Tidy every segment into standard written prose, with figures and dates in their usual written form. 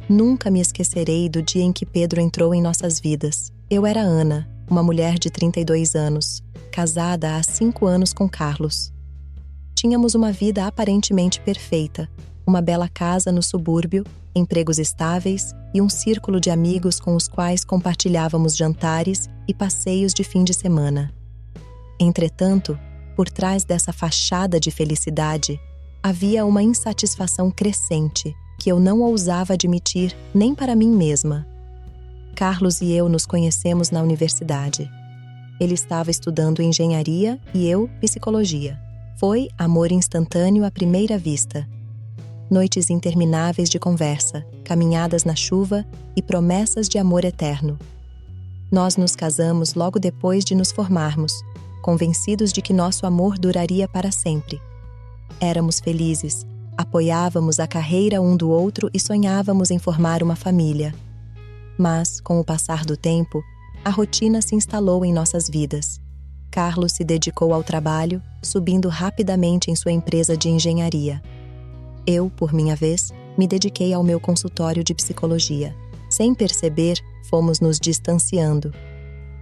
Nunca me esquecerei do dia em que Pedro entrou em nossas vidas. Eu era Ana, uma mulher de 32 anos, casada há 5 anos com Carlos. Tínhamos uma vida aparentemente perfeita, uma bela casa no subúrbio, empregos estáveis e um círculo de amigos com os quais compartilhávamos jantares e passeios de fim de semana. Entretanto, por trás dessa fachada de felicidade, havia uma insatisfação crescente que eu não ousava admitir nem para mim mesma. Carlos e eu nos conhecemos na universidade. Ele estava estudando engenharia e eu psicologia. Foi amor instantâneo à primeira vista. Noites intermináveis de conversa, caminhadas na chuva e promessas de amor eterno. Nós nos casamos logo depois de nos formarmos, convencidos de que nosso amor duraria para sempre. Éramos felizes, apoiávamos a carreira um do outro e sonhávamos em formar uma família. Mas, com o passar do tempo, a rotina se instalou em nossas vidas. Carlos se dedicou ao trabalho, subindo rapidamente em sua empresa de engenharia. Eu, por minha vez, me dediquei ao meu consultório de psicologia. Sem perceber, fomos nos distanciando.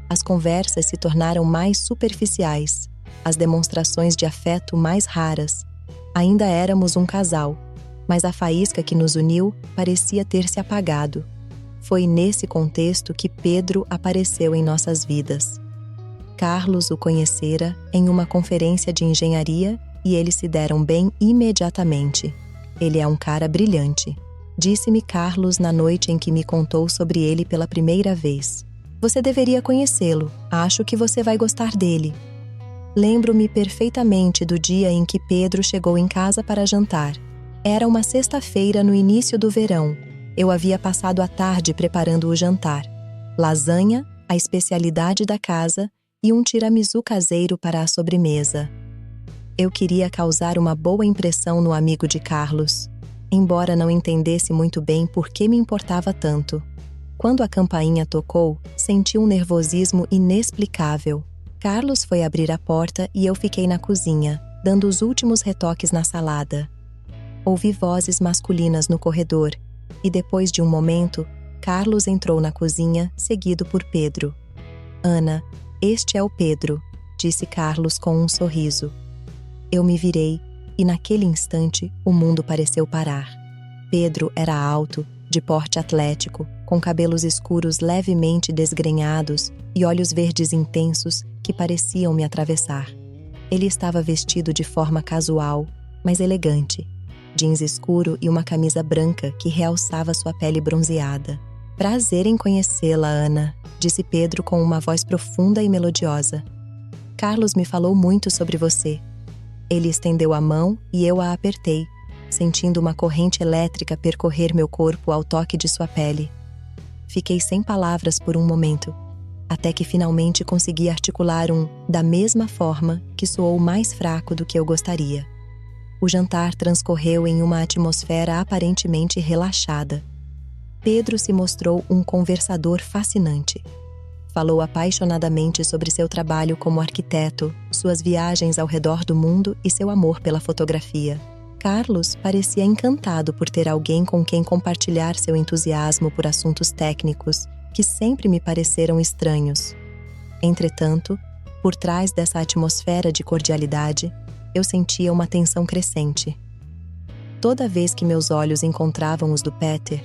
As conversas se tornaram mais superficiais, as demonstrações de afeto mais raras. Ainda éramos um casal, mas a faísca que nos uniu parecia ter se apagado. Foi nesse contexto que Pedro apareceu em nossas vidas. Carlos o conhecera em uma conferência de engenharia e eles se deram bem imediatamente. Ele é um cara brilhante, disse-me Carlos na noite em que me contou sobre ele pela primeira vez. Você deveria conhecê-lo, acho que você vai gostar dele. Lembro-me perfeitamente do dia em que Pedro chegou em casa para jantar. Era uma sexta-feira no início do verão. Eu havia passado a tarde preparando o jantar. Lasanha, a especialidade da casa, e um tiramisu caseiro para a sobremesa. Eu queria causar uma boa impressão no amigo de Carlos, embora não entendesse muito bem por que me importava tanto. Quando a campainha tocou, senti um nervosismo inexplicável. Carlos foi abrir a porta e eu fiquei na cozinha, dando os últimos retoques na salada. Ouvi vozes masculinas no corredor, e depois de um momento, Carlos entrou na cozinha, seguido por Pedro. Ana, este é o Pedro, disse Carlos com um sorriso. Eu me virei, e naquele instante o mundo pareceu parar. Pedro era alto, de porte atlético, com cabelos escuros levemente desgrenhados e olhos verdes intensos que pareciam me atravessar. Ele estava vestido de forma casual, mas elegante. Jeans escuro e uma camisa branca que realçava sua pele bronzeada. Prazer em conhecê-la, Ana, disse Pedro com uma voz profunda e melodiosa. Carlos me falou muito sobre você. Ele estendeu a mão e eu a apertei, sentindo uma corrente elétrica percorrer meu corpo ao toque de sua pele. Fiquei sem palavras por um momento, até que finalmente consegui articular da mesma forma que soou mais fraco do que eu gostaria. O jantar transcorreu em uma atmosfera aparentemente relaxada. Pedro se mostrou um conversador fascinante. Falou apaixonadamente sobre seu trabalho como arquiteto, suas viagens ao redor do mundo e seu amor pela fotografia. Carlos parecia encantado por ter alguém com quem compartilhar seu entusiasmo por assuntos técnicos, que sempre me pareceram estranhos. Entretanto, por trás dessa atmosfera de cordialidade, eu sentia uma tensão crescente. Toda vez que meus olhos encontravam os do Peter,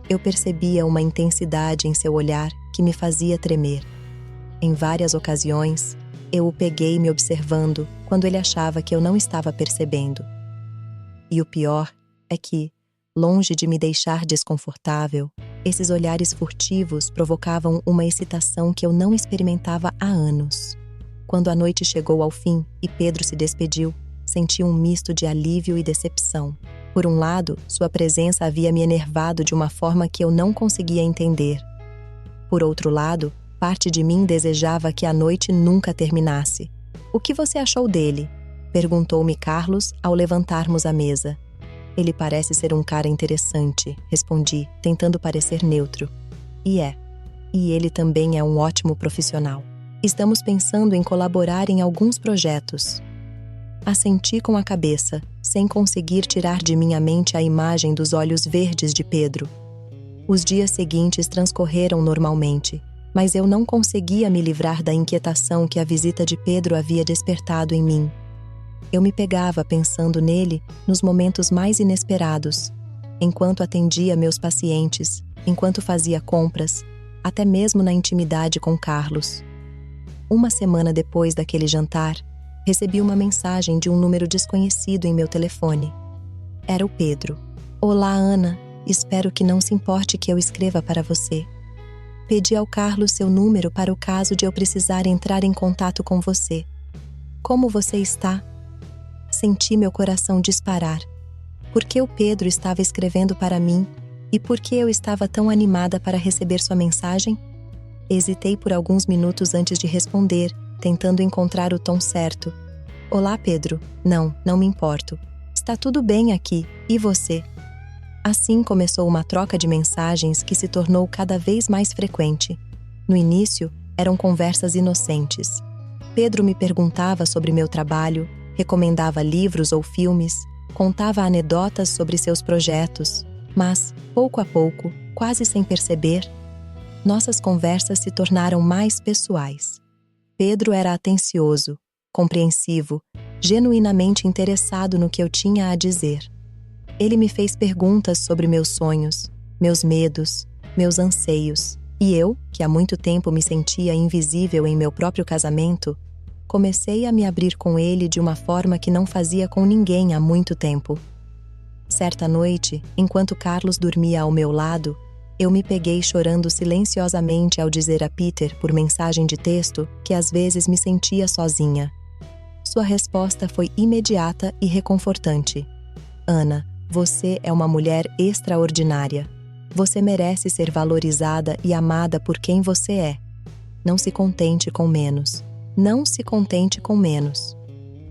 eu percebia uma intensidade em seu olhar que me fazia tremer. Em várias ocasiões, eu o peguei me observando quando ele achava que eu não estava percebendo. E o pior é que, longe de me deixar desconfortável, esses olhares furtivos provocavam uma excitação que eu não experimentava há anos. Quando a noite chegou ao fim e Pedro se despediu, senti um misto de alívio e decepção. Por um lado, sua presença havia me enervado de uma forma que eu não conseguia entender. Por outro lado, parte de mim desejava que a noite nunca terminasse. O que você achou dele? Perguntou-me Carlos ao levantarmos a mesa. Ele parece ser um cara interessante, respondi, tentando parecer neutro. E é. E ele também é um ótimo profissional. Estamos pensando em colaborar em alguns projetos. Assenti com a cabeça, sem conseguir tirar de minha mente a imagem dos olhos verdes de Pedro. Os dias seguintes transcorreram normalmente, mas eu não conseguia me livrar da inquietação que a visita de Pedro havia despertado em mim. Eu me pegava pensando nele nos momentos mais inesperados, enquanto atendia meus pacientes, enquanto fazia compras, até mesmo na intimidade com Carlos. Uma semana depois daquele jantar, recebi uma mensagem de um número desconhecido em meu telefone. Era o Pedro. Olá, Ana. Espero que não se importe que eu escreva para você. Pedi ao Carlos seu número para o caso de eu precisar entrar em contato com você. Como você está? Senti meu coração disparar. Por que o Pedro estava escrevendo para mim e por que eu estava tão animada para receber sua mensagem? Hesitei por alguns minutos antes de responder, tentando encontrar o tom certo. Olá, Pedro. Não me importo. Está tudo bem aqui. E você? Assim começou uma troca de mensagens que se tornou cada vez mais frequente. No início, eram conversas inocentes. Pedro me perguntava sobre meu trabalho, recomendava livros ou filmes, contava anedotas sobre seus projetos, mas, pouco a pouco, quase sem perceber, nossas conversas se tornaram mais pessoais. Pedro era atencioso, compreensivo, genuinamente interessado no que eu tinha a dizer. Ele me fez perguntas sobre meus sonhos, meus medos, meus anseios, e eu, que há muito tempo me sentia invisível em meu próprio casamento, comecei a me abrir com ele de uma forma que não fazia com ninguém há muito tempo. Certa noite, enquanto Carlos dormia ao meu lado, eu me peguei chorando silenciosamente ao dizer a Peter, por mensagem de texto, que às vezes me sentia sozinha. Sua resposta foi imediata e reconfortante. Ana, você é uma mulher extraordinária. Você merece ser valorizada e amada por quem você é. Não se contente com menos. Não se contente com menos.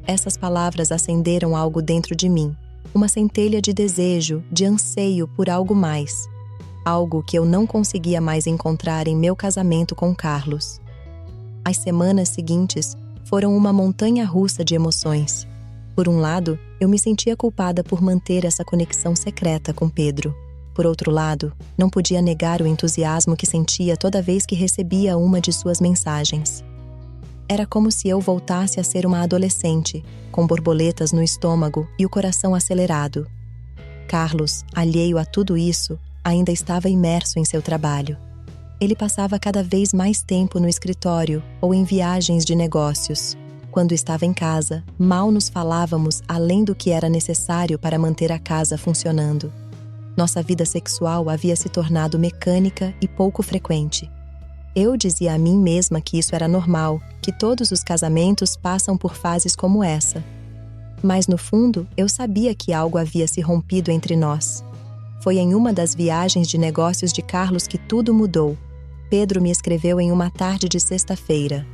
Essas palavras acenderam algo dentro de mim, uma centelha de desejo, de anseio por algo mais. Algo que eu não conseguia mais encontrar em meu casamento com Carlos. As semanas seguintes foram uma montanha-russa de emoções. Por um lado, eu me sentia culpada por manter essa conexão secreta com Pedro. Por outro lado, não podia negar o entusiasmo que sentia toda vez que recebia uma de suas mensagens. Era como se eu voltasse a ser uma adolescente, com borboletas no estômago e o coração acelerado. Carlos, alheio a tudo isso, ainda estava imerso em seu trabalho. Ele passava cada vez mais tempo no escritório ou em viagens de negócios. Quando estava em casa, mal nos falávamos além do que era necessário para manter a casa funcionando. Nossa vida sexual havia se tornado mecânica e pouco frequente. Eu dizia a mim mesma que isso era normal, que todos os casamentos passam por fases como essa. Mas no fundo, eu sabia que algo havia se rompido entre nós. Foi em uma das viagens de negócios de Carlos que tudo mudou. Pedro me escreveu em uma tarde de sexta-feira.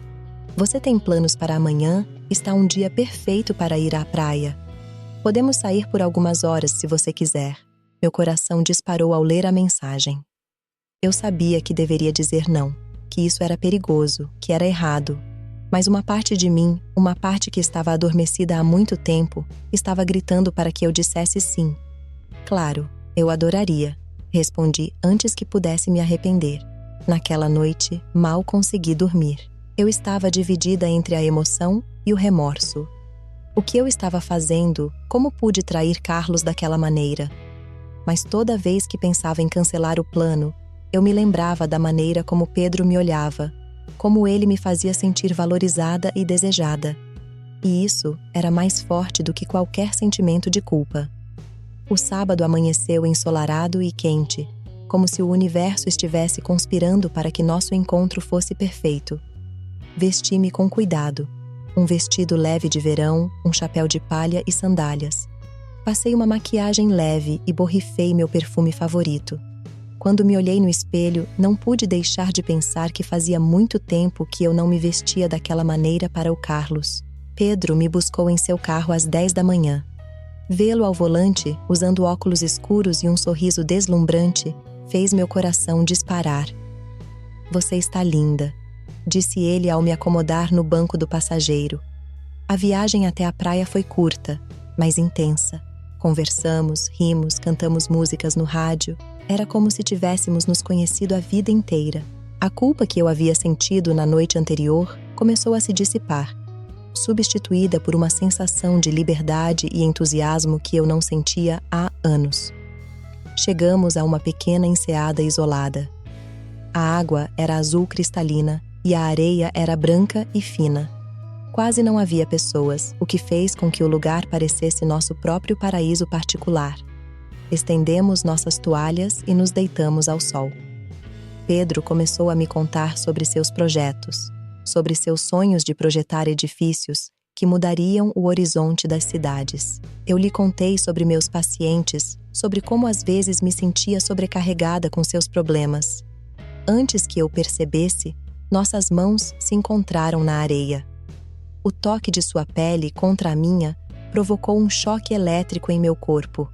Você tem planos para amanhã? Está um dia perfeito para ir à praia. Podemos sair por algumas horas se você quiser. Meu coração disparou ao ler a mensagem. Eu sabia que deveria dizer não, que isso era perigoso, que era errado. Mas uma parte de mim, uma parte que estava adormecida há muito tempo, estava gritando para que eu dissesse sim. Claro, eu adoraria, respondi antes que pudesse me arrepender. Naquela noite, mal consegui dormir. Eu estava dividida entre a emoção e o remorso. O que eu estava fazendo? Como pude trair Carlos daquela maneira? Mas toda vez que pensava em cancelar o plano, eu me lembrava da maneira como Pedro me olhava, como ele me fazia sentir valorizada e desejada. E isso era mais forte do que qualquer sentimento de culpa. O sábado amanheceu ensolarado e quente, como se o universo estivesse conspirando para que nosso encontro fosse perfeito. Vesti-me com cuidado. Um vestido leve de verão, um chapéu de palha e sandálias. Passei uma maquiagem leve e borrifei meu perfume favorito. Quando me olhei no espelho, não pude deixar de pensar que fazia muito tempo que eu não me vestia daquela maneira para o Carlos. Pedro me buscou em seu carro às 10 da manhã. Vê-lo ao volante, usando óculos escuros e um sorriso deslumbrante, fez meu coração disparar. Você está linda, disse ele ao me acomodar no banco do passageiro. A viagem até a praia foi curta, mas intensa. Conversamos, rimos, cantamos músicas no rádio. Era como se tivéssemos nos conhecido a vida inteira. A culpa que eu havia sentido na noite anterior começou a se dissipar, substituída por uma sensação de liberdade e entusiasmo que eu não sentia há anos. Chegamos a uma pequena enseada isolada. A água era azul cristalina e a areia era branca e fina. Quase não havia pessoas, o que fez com que o lugar parecesse nosso próprio paraíso particular. Estendemos nossas toalhas e nos deitamos ao sol. Pedro começou a me contar sobre seus projetos, sobre seus sonhos de projetar edifícios que mudariam o horizonte das cidades. Eu lhe contei sobre meus pacientes, sobre como às vezes me sentia sobrecarregada com seus problemas. Antes que eu percebesse, nossas mãos se encontraram na areia. O toque de sua pele contra a minha provocou um choque elétrico em meu corpo.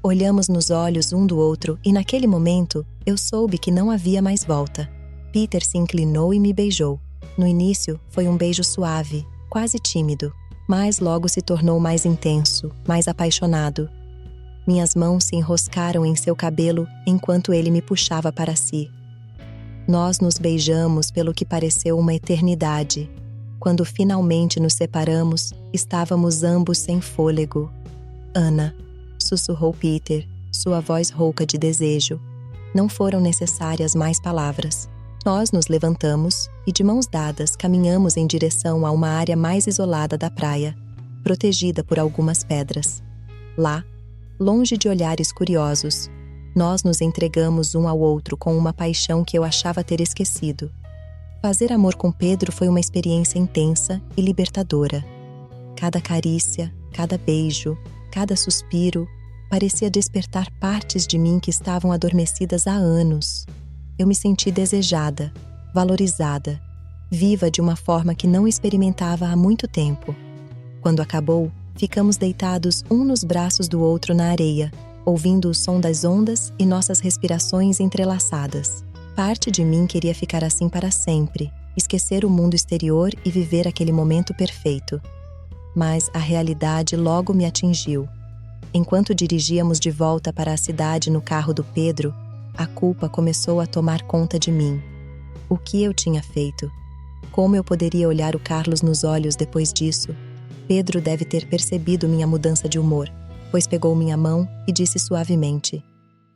Olhamos nos olhos um do outro e naquele momento eu soube que não havia mais volta. Peter se inclinou e me beijou. No início foi um beijo suave, quase tímido, mas logo se tornou mais intenso, mais apaixonado. Minhas mãos se enroscaram em seu cabelo enquanto ele me puxava para si. Nós nos beijamos pelo que pareceu uma eternidade. Quando finalmente nos separamos, estávamos ambos sem fôlego. Ana, sussurrou Peter, sua voz rouca de desejo. Não foram necessárias mais palavras. Nós nos levantamos e, de mãos dadas, caminhamos em direção a uma área mais isolada da praia, protegida por algumas pedras. Lá, longe de olhares curiosos, nós nos entregamos um ao outro com uma paixão que eu achava ter esquecido. Fazer amor com Pedro foi uma experiência intensa e libertadora. Cada carícia, cada beijo, cada suspiro parecia despertar partes de mim que estavam adormecidas há anos. Eu me senti desejada, valorizada, viva de uma forma que não experimentava há muito tempo. Quando acabou, ficamos deitados um nos braços do outro na areia, ouvindo o som das ondas e nossas respirações entrelaçadas. Parte de mim queria ficar assim para sempre, esquecer o mundo exterior e viver aquele momento perfeito. Mas a realidade logo me atingiu. Enquanto dirigíamos de volta para a cidade no carro do Pedro, a culpa começou a tomar conta de mim. O que eu tinha feito? Como eu poderia olhar o Carlos nos olhos depois disso? Pedro deve ter percebido minha mudança de humor, pois pegou minha mão e disse suavemente: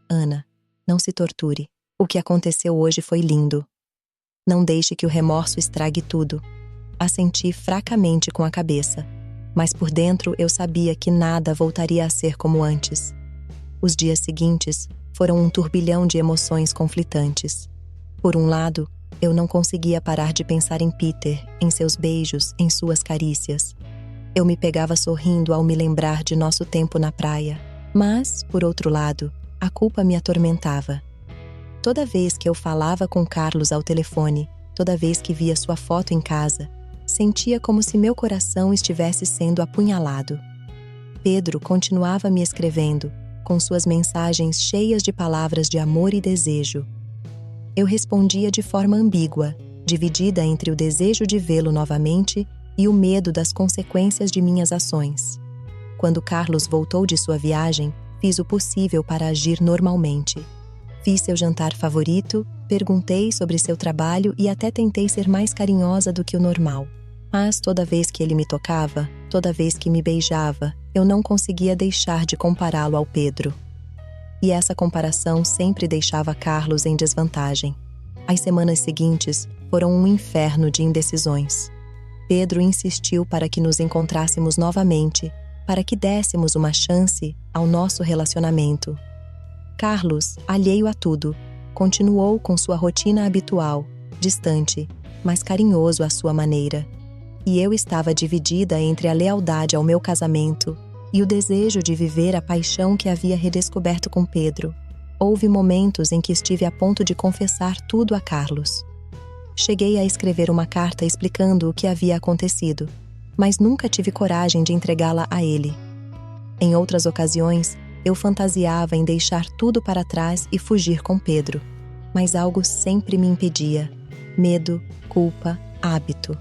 Ana, não se torture. O que aconteceu hoje foi lindo. Não deixe que o remorso estrague tudo. Assenti fracamente com a cabeça, mas por dentro eu sabia que nada voltaria a ser como antes. Os dias seguintes foram um turbilhão de emoções conflitantes. Por um lado, eu não conseguia parar de pensar em Peter, em seus beijos, em suas carícias. Eu me pegava sorrindo ao me lembrar de nosso tempo na praia. Mas, por outro lado, a culpa me atormentava. Toda vez que eu falava com Carlos ao telefone, toda vez que via sua foto em casa, sentia como se meu coração estivesse sendo apunhalado. Pedro continuava me escrevendo, com suas mensagens cheias de palavras de amor e desejo. Eu respondia de forma ambígua, dividida entre o desejo de vê-lo novamente e o medo das consequências de minhas ações. Quando Carlos voltou de sua viagem, fiz o possível para agir normalmente. Fiz seu jantar favorito, perguntei sobre seu trabalho e até tentei ser mais carinhosa do que o normal. Mas toda vez que ele me tocava, toda vez que me beijava, eu não conseguia deixar de compará-lo ao Pedro. E essa comparação sempre deixava Carlos em desvantagem. As semanas seguintes foram um inferno de indecisões. Pedro insistiu para que nos encontrássemos novamente, para que dessemos uma chance ao nosso relacionamento. Carlos, alheio a tudo, continuou com sua rotina habitual, distante, mas carinhoso à sua maneira. E eu estava dividida entre a lealdade ao meu casamento e o desejo de viver a paixão que havia redescoberto com Pedro. Houve momentos em que estive a ponto de confessar tudo a Carlos. Cheguei a escrever uma carta explicando o que havia acontecido, mas nunca tive coragem de entregá-la a ele. Em outras ocasiões, eu fantasiava em deixar tudo para trás e fugir com Pedro, mas algo sempre me impedia: medo, culpa, hábito.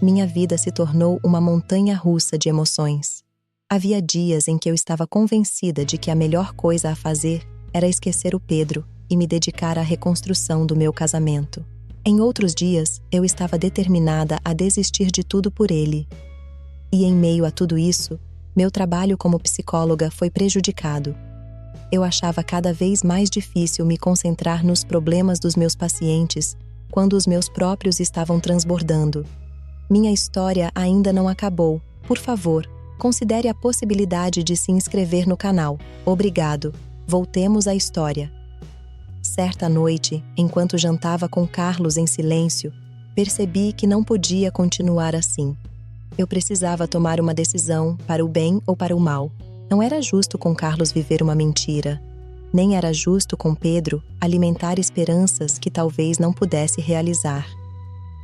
Minha vida se tornou uma montanha-russa de emoções. Havia dias em que eu estava convencida de que a melhor coisa a fazer era esquecer o Pedro e me dedicar à reconstrução do meu casamento. Em outros dias, eu estava determinada a desistir de tudo por ele. E em meio a tudo isso, meu trabalho como psicóloga foi prejudicado. Eu achava cada vez mais difícil me concentrar nos problemas dos meus pacientes quando os meus próprios estavam transbordando. Minha história ainda não acabou. Por favor, considere a possibilidade de se inscrever no canal. Obrigado. Voltemos à história. Certa noite, enquanto jantava com Carlos em silêncio, percebi que não podia continuar assim. Eu precisava tomar uma decisão para o bem ou para o mal. Não era justo com Carlos viver uma mentira. Nem era justo com Pedro alimentar esperanças que talvez não pudesse realizar.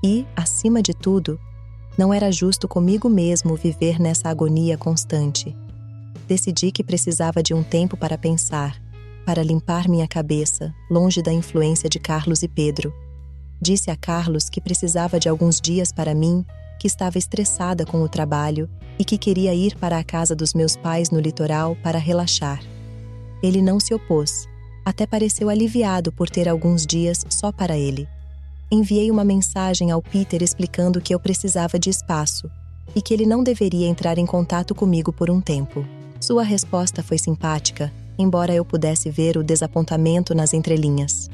E, acima de tudo, não era justo comigo mesmo viver nessa agonia constante. Decidi que precisava de um tempo para pensar, para limpar minha cabeça, longe da influência de Carlos e Pedro. Disse a Carlos que precisava de alguns dias para mim, que estava estressada com o trabalho e que queria ir para a casa dos meus pais no litoral para relaxar. Ele não se opôs, até pareceu aliviado por ter alguns dias só para ele. Enviei uma mensagem ao Peter explicando que eu precisava de espaço e que ele não deveria entrar em contato comigo por um tempo. Sua resposta foi simpática, embora eu pudesse ver o desapontamento nas entrelinhas.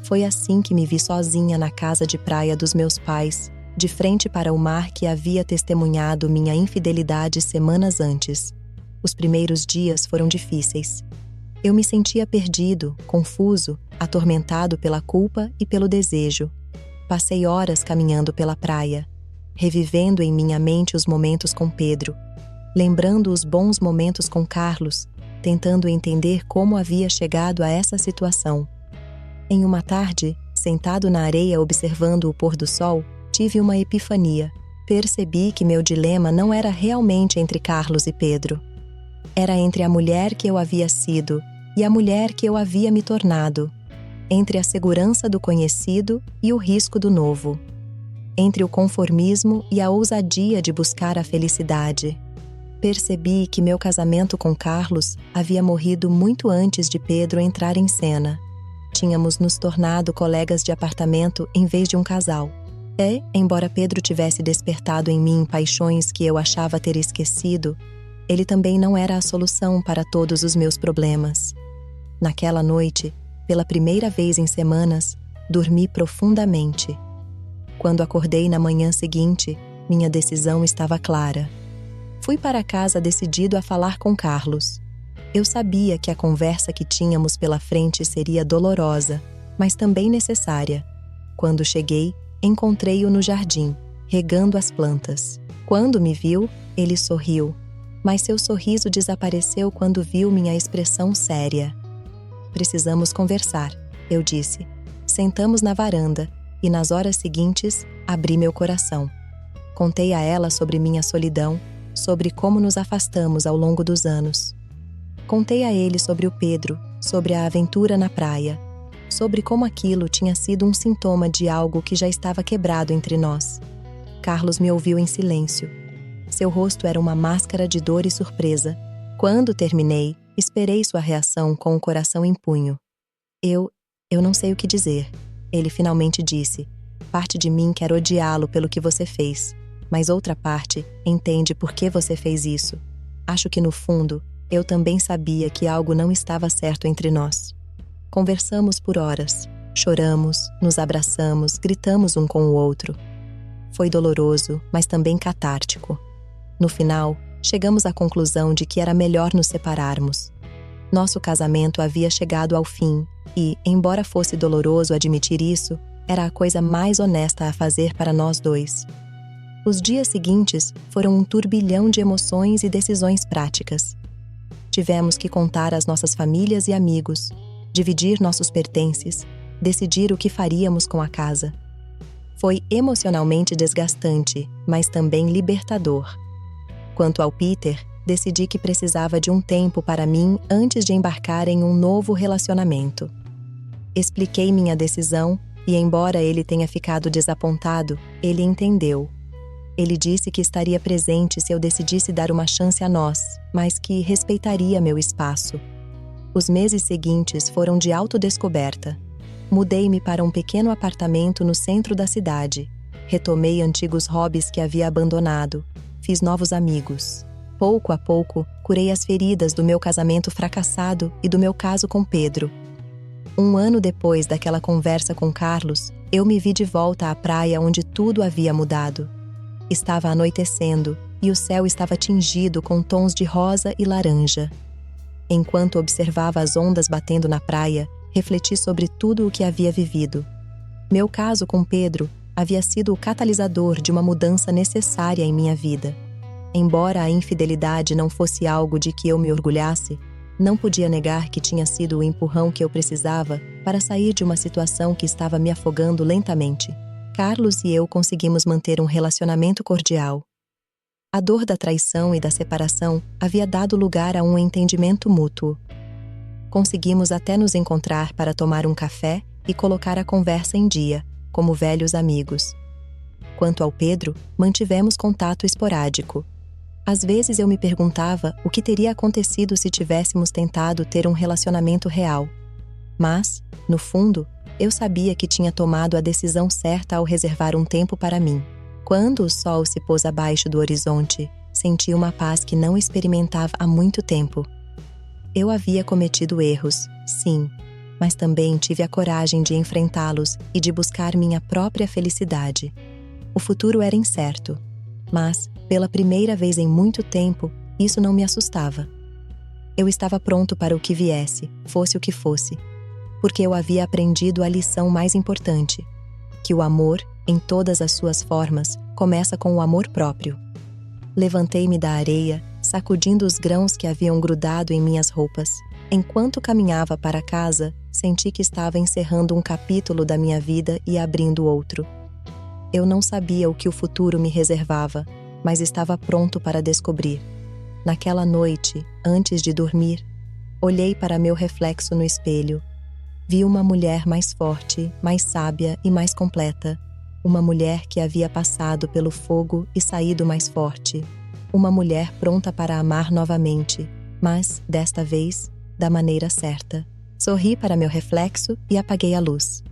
Foi assim que me vi sozinha na casa de praia dos meus pais, de frente para o mar que havia testemunhado minha infidelidade semanas antes. Os primeiros dias foram difíceis. Eu me sentia perdido, confuso, atormentado pela culpa e pelo desejo. Passei horas caminhando pela praia, revivendo em minha mente os momentos com Pedro, lembrando os bons momentos com Carlos, tentando entender como havia chegado a essa situação. Em uma tarde, sentado na areia observando o pôr do sol, tive uma epifania. Percebi que meu dilema não era realmente entre Carlos e Pedro. Era entre a mulher que eu havia sido e a mulher que eu havia me tornado. Entre a segurança do conhecido e o risco do novo. Entre o conformismo e a ousadia de buscar a felicidade. Percebi que meu casamento com Carlos havia morrido muito antes de Pedro entrar em cena. Tínhamos nos tornado colegas de apartamento em vez de um casal. E, embora Pedro tivesse despertado em mim paixões que eu achava ter esquecido, ele também não era a solução para todos os meus problemas. Naquela noite, pela primeira vez em semanas, dormi profundamente. Quando acordei na manhã seguinte, minha decisão estava clara. Fui para casa decidido a falar com Carlos. Eu sabia que a conversa que tínhamos pela frente seria dolorosa, mas também necessária. Quando cheguei, encontrei-o no jardim, regando as plantas. Quando me viu, ele sorriu, mas seu sorriso desapareceu quando viu minha expressão séria. Precisamos conversar, eu disse. Sentamos na varanda e nas horas seguintes abri meu coração. Contei a ela sobre minha solidão, sobre como nos afastamos ao longo dos anos. Contei a ele sobre o Pedro, sobre a aventura na praia, sobre como aquilo tinha sido um sintoma de algo que já estava quebrado entre nós. Carlos me ouviu em silêncio. Seu rosto era uma máscara de dor e surpresa. Quando terminei, esperei sua reação com o coração em punho. Eu não sei o que dizer. Ele finalmente disse. Parte de mim quer odiá-lo pelo que você fez, mas outra parte entende por que você fez isso. Acho que no fundo, eu também sabia que algo não estava certo entre nós. Conversamos por horas. Choramos, nos abraçamos, gritamos um com o outro. Foi doloroso, mas também catártico. No final, chegamos à conclusão de que era melhor nos separarmos. Nosso casamento havia chegado ao fim e, embora fosse doloroso admitir isso, era a coisa mais honesta a fazer para nós dois. Os dias seguintes foram um turbilhão de emoções e decisões práticas. Tivemos que contar às nossas famílias e amigos, dividir nossos pertences, decidir o que faríamos com a casa. Foi emocionalmente desgastante, mas também libertador. Quanto ao Peter, decidi que precisava de um tempo para mim antes de embarcar em um novo relacionamento. Expliquei minha decisão e, embora ele tenha ficado desapontado, ele entendeu. Ele disse que estaria presente se eu decidisse dar uma chance a nós, mas que respeitaria meu espaço. Os meses seguintes foram de autodescoberta. Mudei-me para um pequeno apartamento no centro da cidade. Retomei antigos hobbies que havia abandonado. Fiz novos amigos. Pouco a pouco, curei as feridas do meu casamento fracassado e do meu caso com Pedro. 1 ano depois daquela conversa com Carlos, eu me vi de volta à praia onde tudo havia mudado. Estava anoitecendo e o céu estava tingido com tons de rosa e laranja. Enquanto observava as ondas batendo na praia, refleti sobre tudo o que havia vivido. Meu caso com Pedro havia sido o catalisador de uma mudança necessária em minha vida. Embora a infidelidade não fosse algo de que eu me orgulhasse, não podia negar que tinha sido o empurrão que eu precisava para sair de uma situação que estava me afogando lentamente. Carlos e eu conseguimos manter um relacionamento cordial. A dor da traição e da separação havia dado lugar a um entendimento mútuo. Conseguimos até nos encontrar para tomar um café e colocar a conversa em dia, como velhos amigos. Quanto ao Pedro, mantivemos contato esporádico. Às vezes eu me perguntava o que teria acontecido se tivéssemos tentado ter um relacionamento real. Mas, no fundo, eu sabia que tinha tomado a decisão certa ao reservar um tempo para mim. Quando o sol se pôs abaixo do horizonte, senti uma paz que não experimentava há muito tempo. Eu havia cometido erros, sim, mas também tive a coragem de enfrentá-los e de buscar minha própria felicidade. O futuro era incerto, mas, pela primeira vez em muito tempo, isso não me assustava. Eu estava pronto para o que viesse, fosse o que fosse, porque eu havia aprendido a lição mais importante, que o amor, em todas as suas formas, começa com o amor próprio. Levantei-me da areia, sacudindo os grãos que haviam grudado em minhas roupas. Enquanto caminhava para casa, senti que estava encerrando um capítulo da minha vida e abrindo outro. Eu não sabia o que o futuro me reservava, mas estava pronto para descobrir. Naquela noite, antes de dormir, olhei para meu reflexo no espelho. Vi uma mulher mais forte, mais sábia e mais completa. Uma mulher que havia passado pelo fogo e saído mais forte. Uma mulher pronta para amar novamente, mas, desta vez, da maneira certa. Sorri para meu reflexo e apaguei a luz.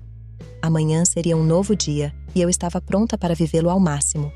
Amanhã seria um novo dia e eu estava pronta para vivê-lo ao máximo.